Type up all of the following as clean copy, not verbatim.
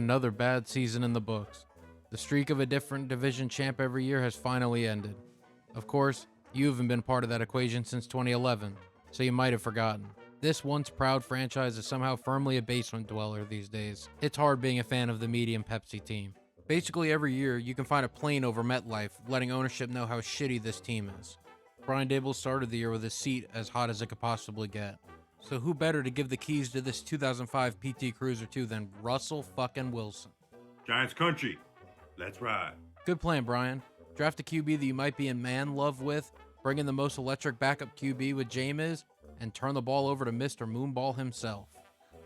Another bad season in the books. The streak of a different division champ every year has finally ended. Of course, you haven't been part of that equation since 2011, so you might have forgotten. This once proud franchise is somehow firmly a basement dweller these days. It's hard being a fan of the medium Pepsi team. Basically every year, you can find a plane over MetLife, letting ownership know how shitty this team is. Brian Daboll started the year with his seat as hot as it could possibly get. So who better to give the keys to this 2005 PT Cruiser to than Russell fucking Wilson? Giants country, let's ride. Good plan, Brian. Draft a QB that you might be in man love with, bring in the most electric backup QB with Jameis, and turn the ball over to Mr. Moonball himself.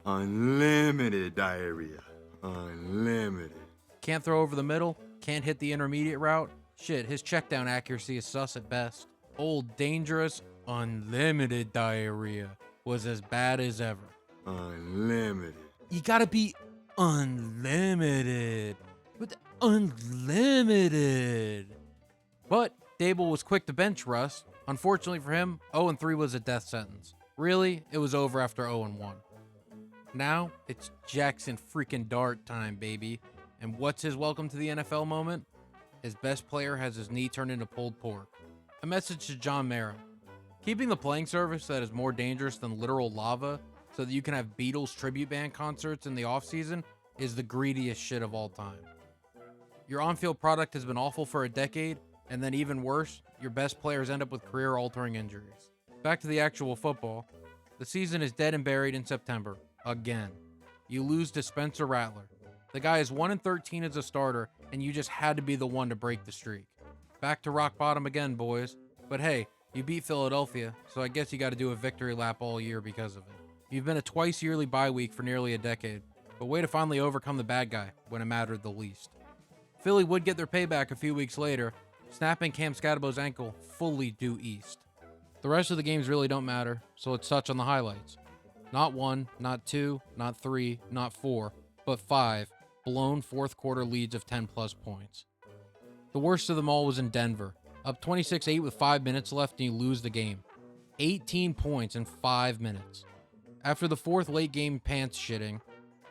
Unlimited diarrhea. Unlimited. Can't throw over the middle, can't hit the intermediate route. Shit, his checkdown accuracy is sus at best. Old, dangerous, unlimited diarrhea was as bad as ever. Unlimited. You gotta be unlimited. With unlimited. But Daboll was quick to bench Russ. Unfortunately for him, 0-3 was a death sentence. Really, it was over after 0-1. Now, it's Jackson freaking Dart time, baby. And what's his welcome to the NFL moment? His best player has his knee turned into pulled pork. A message to John Mara. Keeping the playing surface that is more dangerous than literal lava so that you can have Beatles tribute band concerts in the offseason is the greediest shit of all time. Your on-field product has been awful for a decade, and then even worse, your best players end up with career-altering injuries. Back to the actual football. The season is dead and buried in September. Again. You lose to Spencer Rattler. The guy is 1-13 as a starter, and you just had to be the one to break the streak. Back to rock bottom again, boys. But hey, you beat Philadelphia, so I guess you got to do a victory lap all year because of it. You've been a twice-yearly bye week for nearly a decade, but way to finally overcome the bad guy when it mattered the least. Philly would get their payback a few weeks later, snapping Cam Scadabough's ankle fully due east. The rest of the games really don't matter, so let's touch on the highlights. Not 1, not 2, not 3, not 4, but 5 blown fourth quarter leads of 10 plus points. The worst of them all was in Denver, up 26-8 with 5 minutes left and you lose the game. 18 points in 5 minutes. After the fourth late game pants shitting,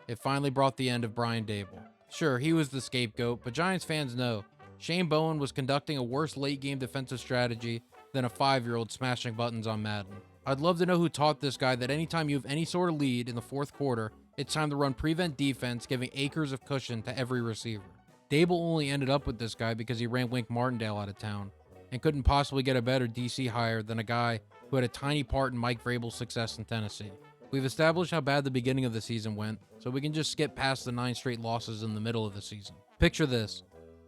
it finally brought the end of Brian Daboll. Sure, he was the scapegoat, but Giants fans know Shane Bowen was conducting a worse late game defensive strategy than a 5-year-old smashing buttons on Madden. I'd love to know who taught this guy that anytime you have any sort of lead in the fourth quarter, it's time to run prevent defense, giving acres of cushion to every receiver. Daboll only ended up with this guy because he ran Wink Martindale out of town, and couldn't possibly get a better DC hire than a guy who had a tiny part in Mike Vrabel's success in Tennessee. We've established how bad the beginning of the season went, so we can just skip past the 9 straight losses in the middle of the season. Picture this.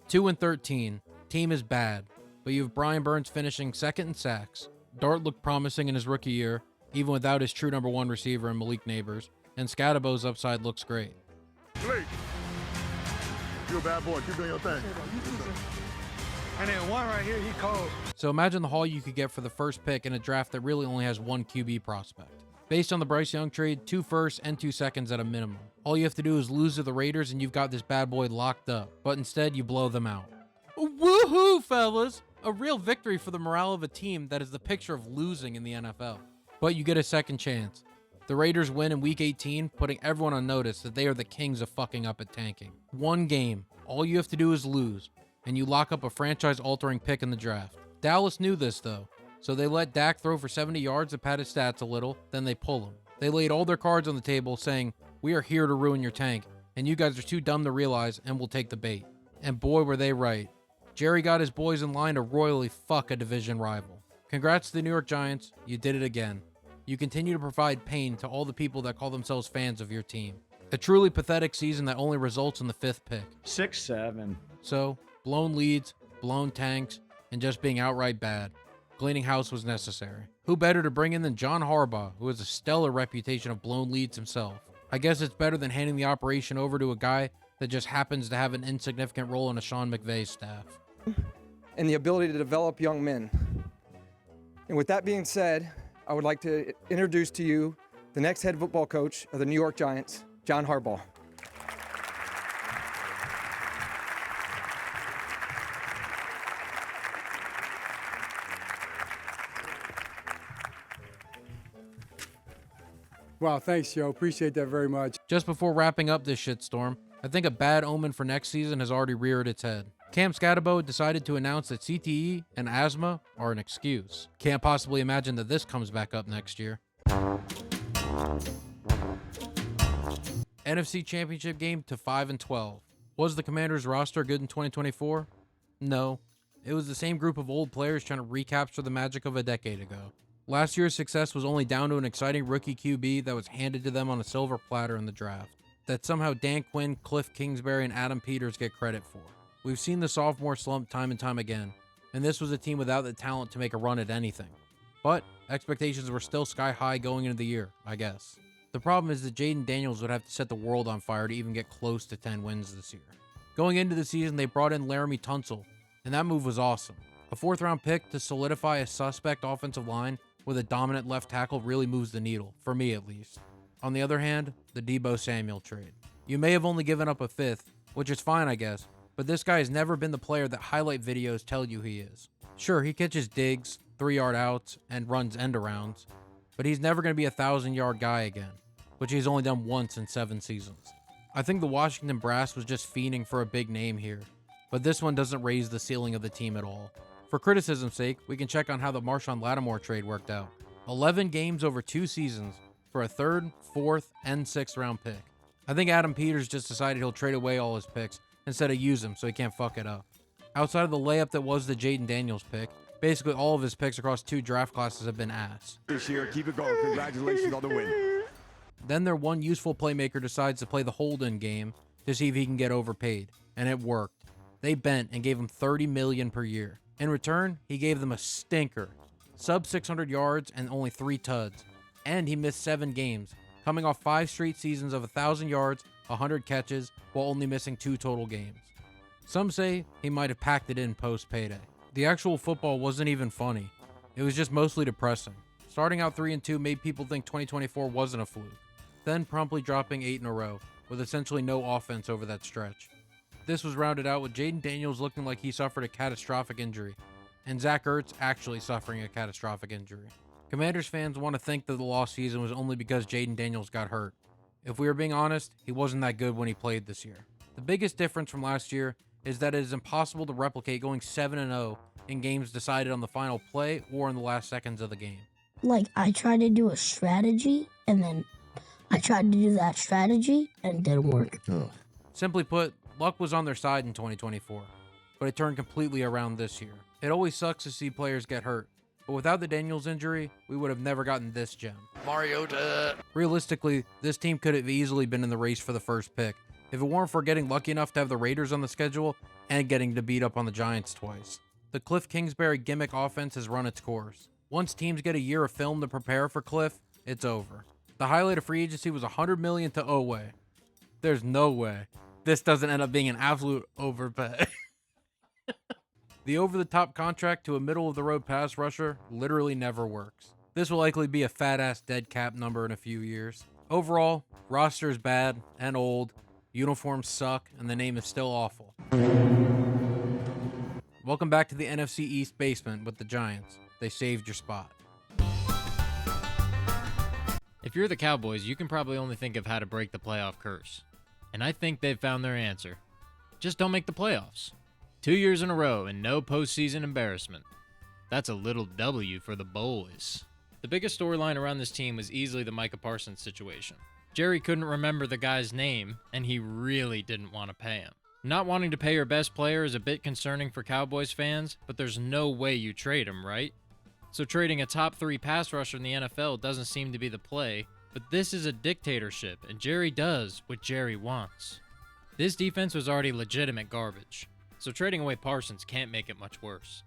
2-13, team is bad, but you have Brian Burns finishing second in sacks. Dart looked promising in his rookie year, even without his true number 1 receiver in Malik Neighbors, and Scadabough's upside looks great. Blake, you a bad boy. Keep doing your thing. And then one right here, he called. So imagine the haul you could get for the first pick in a draft that really only has 1 QB prospect. Based on the Bryce Young trade, 2 firsts and 2 seconds at a minimum. All you have to do is lose to the Raiders and you've got this bad boy locked up, but instead you blow them out. Woohoo, fellas! A real victory for the morale of a team that is the picture of losing in the NFL. But you get a second chance. The Raiders win in Week 18, putting everyone on notice that they are the kings of fucking up at tanking. 1 game. All you have to do is lose, and you lock up a franchise-altering pick in the draft. Dallas knew this, though, so they let Dak throw for 70 yards to pad his stats a little, then they pull him. They laid all their cards on the table saying, "We are here to ruin your tank, and you guys are too dumb to realize, and we'll take the bait." And boy, were they right. Jerry got his boys in line to royally fuck a division rival. Congrats to the New York Giants, you did it again. You continue to provide pain to all the people that call themselves fans of your team. A truly pathetic season that only results in the 5th pick. 6-7. So, blown leads, blown tanks, and just being outright bad. Cleaning house was necessary. Who better to bring in than John Harbaugh, who has a stellar reputation of blown leads himself? I guess it's better than handing the operation over to a guy that just happens to have an insignificant role in a Sean McVay's staff. And the ability to develop young men. And with that being said, I would like to introduce to you the next head football coach of the New York Giants, John Harbaugh. Wow, thanks, Joe. Appreciate that very much. Just before wrapping up this shitstorm, I think a bad omen for next season has already reared its head. Cam Scatabo decided to announce that CTE and asthma are an excuse. Can't possibly imagine that this comes back up next year. NFC Championship game to 5-12. Was the Commanders roster good in 2024? No. It was the same group of old players trying to recapture the magic of a decade ago. Last year's success was only down to an exciting rookie QB that was handed to them on a silver platter in the draft, that somehow Dan Quinn, Cliff Kingsbury, and Adam Peters get credit for. We've seen the sophomore slump time and time again, and this was a team without the talent to make a run at anything. But expectations were still sky high going into the year, I guess. The problem is that Jaden Daniels would have to set the world on fire to even get close to 10 wins this year. Going into the season, they brought in Laramie Tunsil, and that move was awesome. A 4th-round pick to solidify a suspect offensive line with a dominant left tackle really moves the needle, for me at least. On the other hand, the Deebo Samuel trade. You may have only given up a 5th, which is fine I guess, but this guy has never been the player that highlight videos tell you he is. Sure, he catches digs, 3-yard outs, and runs end-arounds, but he's never going to be a 1,000-yard guy again, which he's only done once in 7 seasons. I think the Washington Brass was just fiending for a big name here, but this one doesn't raise the ceiling of the team at all. For criticism's sake, we can check on how the Marshawn Lattimore trade worked out. 11 games over 2 seasons for a 3rd, 4th, and 6th-round pick. I think Adam Peters just decided he'll trade away all his picks instead of use them so he can't fuck it up. Outside of the layup that was the Jaden Daniels pick, basically all of his picks across 2 draft classes have been ass. This year, keep it going. Congratulations on the win. Then their one useful playmaker decides to play the hold-in game to see if he can get overpaid, and it worked. They bent and gave him $30 million per year. In return, he gave them a stinker, sub 600 yards and only 3 tuds, and he missed 7 games, coming off 5 straight seasons of 1,000 yards, 100 catches, while only missing 2 total games. Some say he might have packed it in post-payday. The actual football wasn't even funny. It was just mostly depressing. Starting out 3-2 made people think 2024 wasn't a fluke, then promptly dropping 8 in a row, with essentially no offense over that stretch. This was rounded out with Jaden Daniels looking like he suffered a catastrophic injury, and Zach Ertz actually suffering a catastrophic injury. Commanders fans want to think that the lost season was only because Jaden Daniels got hurt. If we are being honest, he wasn't that good when he played this year. The biggest difference from last year is that it is impossible to replicate going 7-0 in games decided on the final play or in the last seconds of the game. Like, I tried to do a strategy, and then I tried to do that strategy, and it didn't work. Simply put, luck was on their side in 2024, but it turned completely around this year. It always sucks to see players get hurt, but without the Daniels injury, we would have never gotten this gem. Mariota. Realistically, this team could have easily been in the race for the first pick, if it weren't for getting lucky enough to have the Raiders on the schedule and getting to beat up on the Giants twice. The Cliff Kingsbury gimmick offense has run its course. Once teams get a year of film to prepare for Cliff, it's over. The highlight of free agency was $100 million to Oweh. There's no way this doesn't end up being an absolute overpay. The over-the-top contract to a middle-of-the-road pass rusher literally never works. This will likely be a fat-ass dead cap number in a few years. Overall, roster is bad and old, uniforms suck, and the name is still awful. Welcome back to the NFC East basement with the Giants. They saved your spot. If you're the Cowboys, you can probably only think of how to break the playoff curse. And I think they've found their answer. Just don't make the playoffs. 2 years in a row and no postseason embarrassment. That's a little W for the boys. The biggest storyline around this team was easily the Micah Parsons situation. Jerry couldn't remember the guy's name, and he really didn't want to pay him. Not wanting to pay your best player is a bit concerning for Cowboys fans, but there's no way you trade him, right? So trading a top 3 pass rusher in the NFL doesn't seem to be the play, but this is a dictatorship, and Jerry does what Jerry wants. This defense was already legitimate garbage, so trading away Parsons can't make it much worse.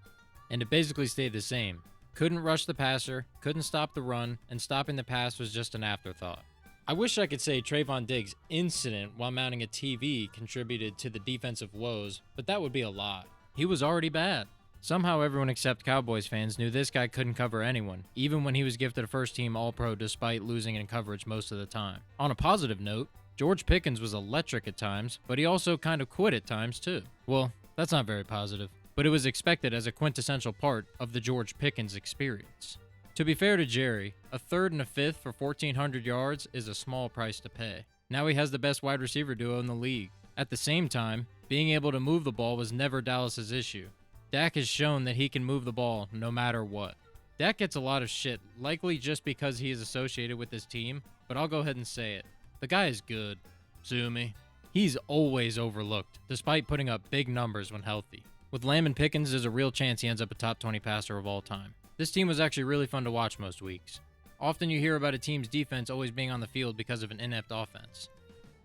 And it basically stayed the same. Couldn't rush the passer, couldn't stop the run, and stopping the pass was just an afterthought. I wish I could say Trayvon Diggs' incident while mounting a TV contributed to the defensive woes, but that would be a lot. He was already bad. Somehow everyone except Cowboys fans knew this guy couldn't cover anyone, even when he was gifted a first-team All-Pro despite losing in coverage most of the time. On a positive note, George Pickens was electric at times, but he also kind of quit at times too. Well, that's not very positive, but it was expected as a quintessential part of the George Pickens experience. To be fair to Jerry, a 3rd and a 5th for 1,400 yards is a small price to pay. Now he has the best wide receiver duo in the league. At the same time, being able to move the ball was never Dallas's issue. Dak has shown that he can move the ball no matter what. Dak gets a lot of shit, likely just because he is associated with this team, but I'll go ahead and say it. The guy is good. Sue me. He's always overlooked, despite putting up big numbers when healthy. With Lamb and Pickens, there's a real chance he ends up a top 20 passer of all time. This team was actually really fun to watch most weeks. Often you hear about a team's defense always being on the field because of an inept offense.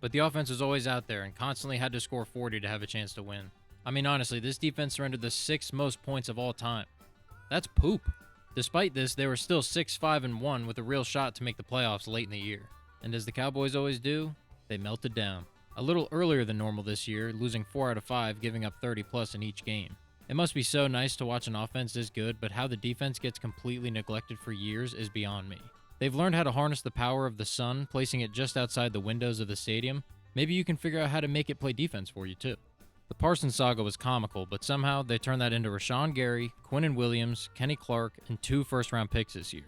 But the offense was always out there and constantly had to score 40 to have a chance to win. I mean, honestly, this defense surrendered the 6th most points of all time. That's poop. Despite this, they were still 6-5-1 with a real shot to make the playoffs late in the year. And as the Cowboys always do, they melted down. A little earlier than normal this year, losing 4 out of 5, giving up 30+ in each game. It must be so nice to watch an offense this good, but how the defense gets completely neglected for years is beyond me. They've learned how to harness the power of the sun, placing it just outside the windows of the stadium. Maybe you can figure out how to make it play defense for you too. The Parsons saga was comical, but somehow they turned that into Rashawn Gary, Quinnen Williams, Kenny Clark, and 2 first-round picks this year.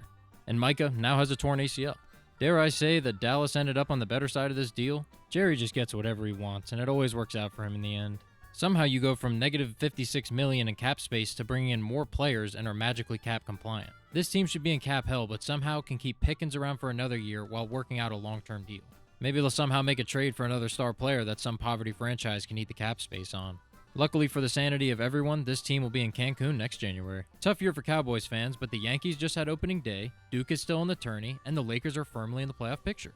And Micah now has a torn ACL. Dare I say that Dallas ended up on the better side of this deal? Jerry just gets whatever he wants, and it always works out for him in the end. Somehow you go from negative $56 million in cap space to bringing in more players and are magically cap compliant. This team should be in cap hell, but somehow can keep Pickens around for another year while working out a long-term deal. Maybe they'll somehow make a trade for another star player that some poverty franchise can eat the cap space on. Luckily for the sanity of everyone, this team will be in Cancun next January. Tough year for Cowboys fans, but the Yankees just had opening day, Duke is still in the tourney, and the Lakers are firmly in the playoff picture.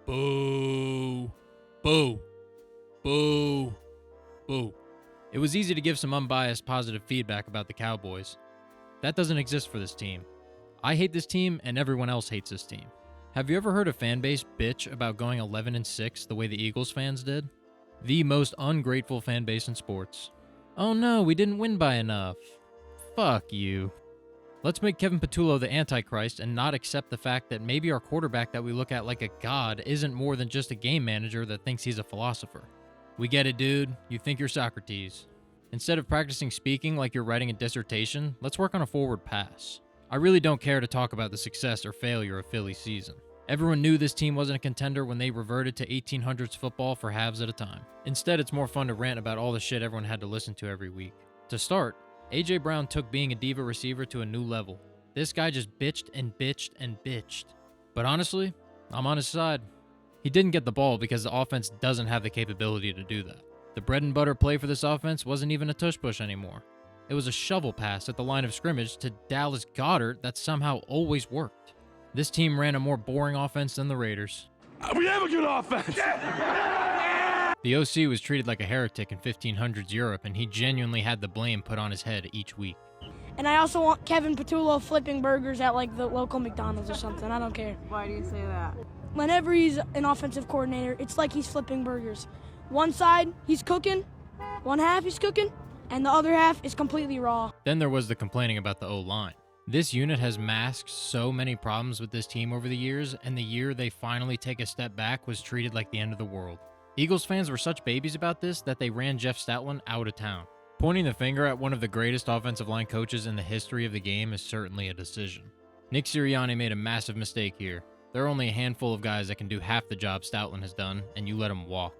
Boo! Boo! Boo! Boo! It was easy to give some unbiased positive feedback about the Cowboys. That doesn't exist for this team. I hate this team, and everyone else hates this team. Have you ever heard a fan base bitch about going 11-6 the way the Eagles fans did? The most ungrateful fan base in sports. Oh no, we didn't win by enough. Fuck you. Let's make Kevin Patullo the Antichrist and not accept the fact that maybe our quarterback that we look at like a god isn't more than just a game manager that thinks he's a philosopher. We get it, dude. You think you're Socrates. Instead of practicing speaking like you're writing a dissertation, let's work on a forward pass. I really don't care to talk about the success or failure of Philly's season. Everyone knew this team wasn't a contender when they reverted to 1800s football for halves at a time. Instead, it's more fun to rant about all the shit everyone had to listen to every week. To start, A.J. Brown took being a diva receiver to a new level. This guy just bitched and bitched and bitched. But honestly, I'm on his side. He didn't get the ball because the offense doesn't have the capability to do that. The bread and butter play for this offense wasn't even a tush-push anymore. It was a shovel pass at the line of scrimmage to Dallas Goedert that somehow always worked. This team ran a more boring offense than the Raiders. We have a good offense! The OC was treated like a heretic in 1500s Europe, and he genuinely had the blame put on his head each week. And I also want Kevin Patullo flipping burgers at like the local McDonald's or something. I don't care. Why do you say that? Whenever he's an offensive coordinator, it's like he's flipping burgers. One side, he's cooking. One half, he's cooking. And the other half is completely raw. Then there was the complaining about the O-line. This unit has masked so many problems with this team over the years, and the year they finally take a step back was treated like the end of the world. Eagles fans were such babies about this that they ran Jeff Stoutland out of town. Pointing the finger at one of the greatest offensive line coaches in the history of the game is certainly a decision. Nick Sirianni made a massive mistake here. There are only a handful of guys that can do half the job Stoutland has done, and you let him walk.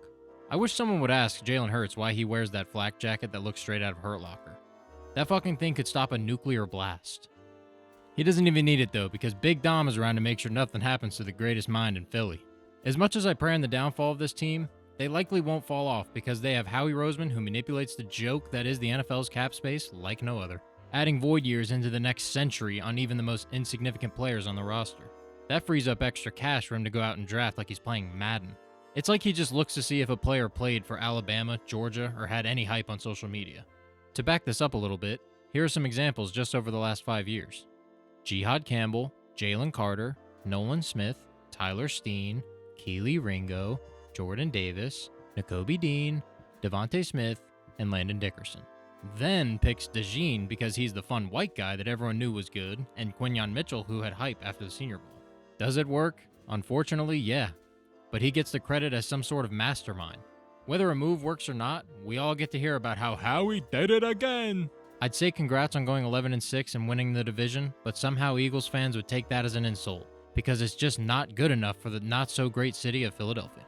I wish someone would ask Jalen Hurts why he wears that flak jacket that looks straight out of Hurt Locker. That fucking thing could stop a nuclear blast. He doesn't even need it though, because Big Dom is around to make sure nothing happens to the greatest mind in Philly. As much as I pray on the downfall of this team, they likely won't fall off because they have Howie Roseman, who manipulates the joke that is the NFL's cap space like no other, adding void years into the next century on even the most insignificant players on the roster. That frees up extra cash for him to go out and draft like he's playing Madden. It's like he just looks to see if a player played for Alabama, Georgia, or had any hype on social media. To back this up a little bit, here are some examples just over the last 5 years. Jihad Campbell, Jalen Carter, Nolan Smith, Tyler Steen, Keely Ringo, Jordan Davis, Nakobe Dean, Devontae Smith, and Landon Dickerson. Then picks DeJean because he's the fun white guy that everyone knew was good, and Quinyon Mitchell who had hype after the Senior Bowl. Does it work? Unfortunately, yeah. But he gets the credit as some sort of mastermind. Whether a move works or not, we all get to hear about how Howie did it again. I'd say congrats on going 11-6 and winning the division, but somehow Eagles fans would take that as an insult, because it's just not good enough for the not-so-great city of Philadelphia.